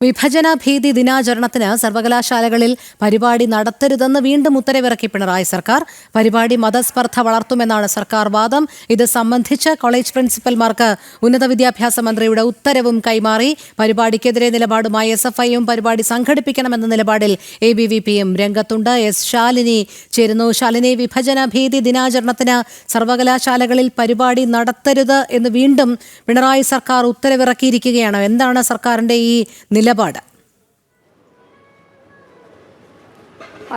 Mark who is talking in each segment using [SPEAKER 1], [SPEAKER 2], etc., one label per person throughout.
[SPEAKER 1] വിഭജന ഭീതി ദിനാചരണത്തിന് സർവകലാശാലകളിൽ പരിപാടി നടത്തരുതെന്ന് വീണ്ടും ഉത്തരവിറക്കി പിണറായി സർക്കാർ. പരിപാടി മതസ്പർദ്ധ വളർത്തുമെന്നാണ് സർക്കാർ വാദം. ഇത് സംബന്ധിച്ച് കോളേജ് പ്രിൻസിപ്പൽമാർക്ക് ഉന്നത വിദ്യാഭ്യാസ മന്ത്രിയുടെ ഉത്തരവും കൈമാറി. പരിപാടിക്കെതിരെ നിലപാടുമായി SFIയും പരിപാടി സംഘടിപ്പിക്കണമെന്ന നിലപാടിൽ ABVPയും രംഗത്തുണ്ട്. ശാലിനി ചേരുന്നു. ശാലിനി, വിഭജന ഭീതി ദിനാചരണത്തിന് സർവകലാശാലകളിൽ പരിപാടി നടത്തരുത് എന്ന് വീണ്ടും പിണറായി സർക്കാർ ഉത്തരവിറക്കിയിരിക്കുകയാണ്. എന്താണ് സർക്കാരിന്റെ ഈ നിലപാട്?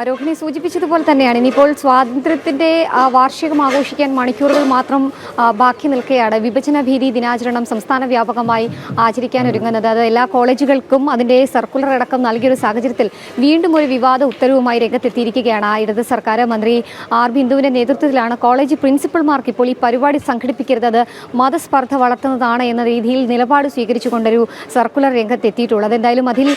[SPEAKER 2] രോഹിണി സൂചിപ്പിച്ചതുപോലെ തന്നെയാണ് ഇനിയിപ്പോൾ സ്വാതന്ത്ര്യത്തിന്റെ വാർഷികം ആഘോഷിക്കാൻ മണിക്കൂറുകൾ മാത്രം ബാക്കി നിൽക്കുകയാണ് വിഭജന ഭീതി ദിനാചരണം സംസ്ഥാന വ്യാപകമായി ആചരിക്കാൻ ഒരുങ്ങുന്നത്. അത് എല്ലാ കോളേജുകൾക്കും അതിന്റെ സർക്കുലർ അടക്കം നൽകിയൊരു സാഹചര്യത്തിൽ വീണ്ടും ഒരു വിവാദ ഉത്തരവുമായി രംഗത്തെത്തിയിരിക്കുകയാണ് ഇടത് സർക്കാർ. മന്ത്രി R ബിന്ദുവിന്റെ നേതൃത്വത്തിലാണ് കോളേജ് പ്രിൻസിപ്പൽമാർക്ക് ഇപ്പോൾ ഈ പരിപാടി സംഘടിപ്പിക്കരുത്, അത് മതസ്പർദ്ധ വളർത്തുന്നതാണ് എന്ന രീതിയിൽ നിലപാട് സ്വീകരിച്ചുകൊണ്ടൊരു സർക്കുലർ രംഗത്തെത്തിയിട്ടുള്ളത്. എന്തായാലും അതിൽ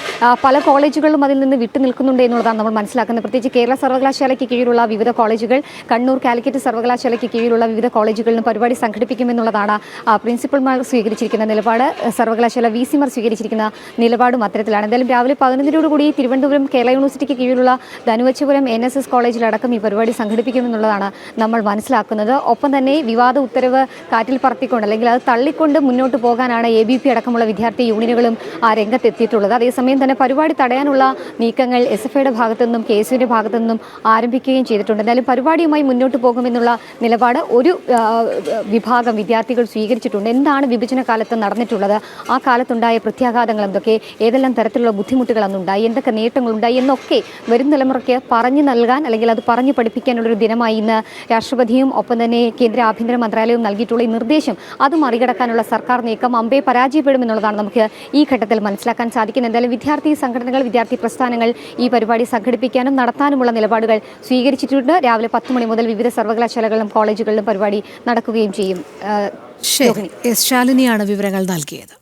[SPEAKER 2] പല കോളേജുകളും അതിൽ നിന്ന് വിട്ടുനിൽക്കുന്നുണ്ട് എന്നുള്ളതാണ് നമ്മൾ മനസ്സിലാക്കുന്നത്. പ്രത്യേകിച്ച് കേരള സർവകലാശാലയ്ക്ക് കീഴിലുള്ള വിവിധ കോളേജുകൾ, കണ്ണൂർ കാലിക്കറ്റ് സർവകലാശാലയ്ക്ക് കീഴിലുള്ള വിവിധ കോളേജുകളിലും പരിപാടി സംഘടിപ്പിക്കുമെന്നുള്ളതാണ് പ്രിൻസിപ്പൽമാർ സ്വീകരിച്ചിരിക്കുന്ന നിലപാട്. സർവകലാശാല VC-മാർ സ്വീകരിച്ചിരിക്കുന്ന നിലപാടും അത്തരത്തിലാണ്. എന്തായാലും രാവിലെ 11-ഓടുകൂടി തിരുവനന്തപുരം കേരള യൂണിവേഴ്സിറ്റിക്ക് കീഴിലുള്ള ധനുവച്ചപുരം NSS കോളേജിലടക്കം ഈ പരിപാടി സംഘടിപ്പിക്കുമെന്നുള്ളതാണ് നമ്മൾ മനസ്സിലാക്കുന്നത്. ഒപ്പം തന്നെ വിവാദ ഉത്തരവ് കാറ്റിൽ പറത്തിക്കൊണ്ട് അല്ലെങ്കിൽ അത് തള്ളിക്കൊണ്ട് മുന്നോട്ട് പോകാനാണ് ABP അടക്കമുള്ള വിദ്യാർത്ഥി യൂണിയനുകളും രംഗത്തെത്തിയിട്ടുള്ളത്. അതേസമയം തന്നെ പരിപാടി തടയാനുള്ള നീക്കങ്ങൾ SFIയുടെ ഭാഗത്തുനിന്നും KSUവിന്റെ ഭാഗത്തു നിന്നും ആരംഭിക്കുകയും ചെയ്തിട്ടുണ്ട്. എന്തായാലും പരിപാടിയുമായി മുന്നോട്ട് പോകുമെന്നുള്ള നിലപാട് ഒരു വിഭാഗം വിദ്യാർത്ഥികൾ സ്വീകരിച്ചിട്ടുണ്ട്. എന്താണ് വിഭജന കാലത്ത് നടന്നിട്ടുള്ളത്, ആ കാലത്തുണ്ടായ പ്രത്യാഘാതങ്ങൾ എന്തൊക്കെ, ഏതെല്ലാം തരത്തിലുള്ള ബുദ്ധിമുട്ടുകൾ അന്നുണ്ടായി, എന്തൊക്കെ നേട്ടങ്ങളുണ്ടായി എന്നൊക്കെ വരും തലമുറയ്ക്ക് പറഞ്ഞു നൽകാൻ അല്ലെങ്കിൽ അത് പറഞ്ഞു പഠിപ്പിക്കാനുള്ളൊരു ദിനമായി ഇന്ന് രാഷ്ട്രപതിയും ഒപ്പം തന്നെ കേന്ദ്ര ആഭ്യന്തര മന്ത്രാലയവും നൽകിയിട്ടുള്ള ഈ നിർദ്ദേശം അത് മറികടക്കാനുള്ള സർക്കാർ നീക്കം അമ്പേ പരാജയപ്പെടുമെന്നുള്ളതാണ് നമുക്ക് ഈ ഘട്ടത്തിൽ മനസ്സിലാക്കാൻ സാധിക്കുന്നത്. എന്തായാലും വിദ്യാർത്ഥി സംഘടനകൾ, വിദ്യാർത്ഥി പ്രസ്ഥാനങ്ങൾ ഈ പരിപാടി സംഘടിപ്പിക്കാനും നടത്താനുമുള്ള നിലപാടുകൾ സ്വീകരിച്ചിട്ടുണ്ട്. രാവിലെ 10 മണി മുതൽ വിവിധ സർവകലാശാലകളിലും കോളേജുകളിലും പരിപാടി നടക്കുകയും ചെയ്യും.
[SPEAKER 1] ശാലിനിയാണ് വിവരങ്ങൾ നൽകിയത്.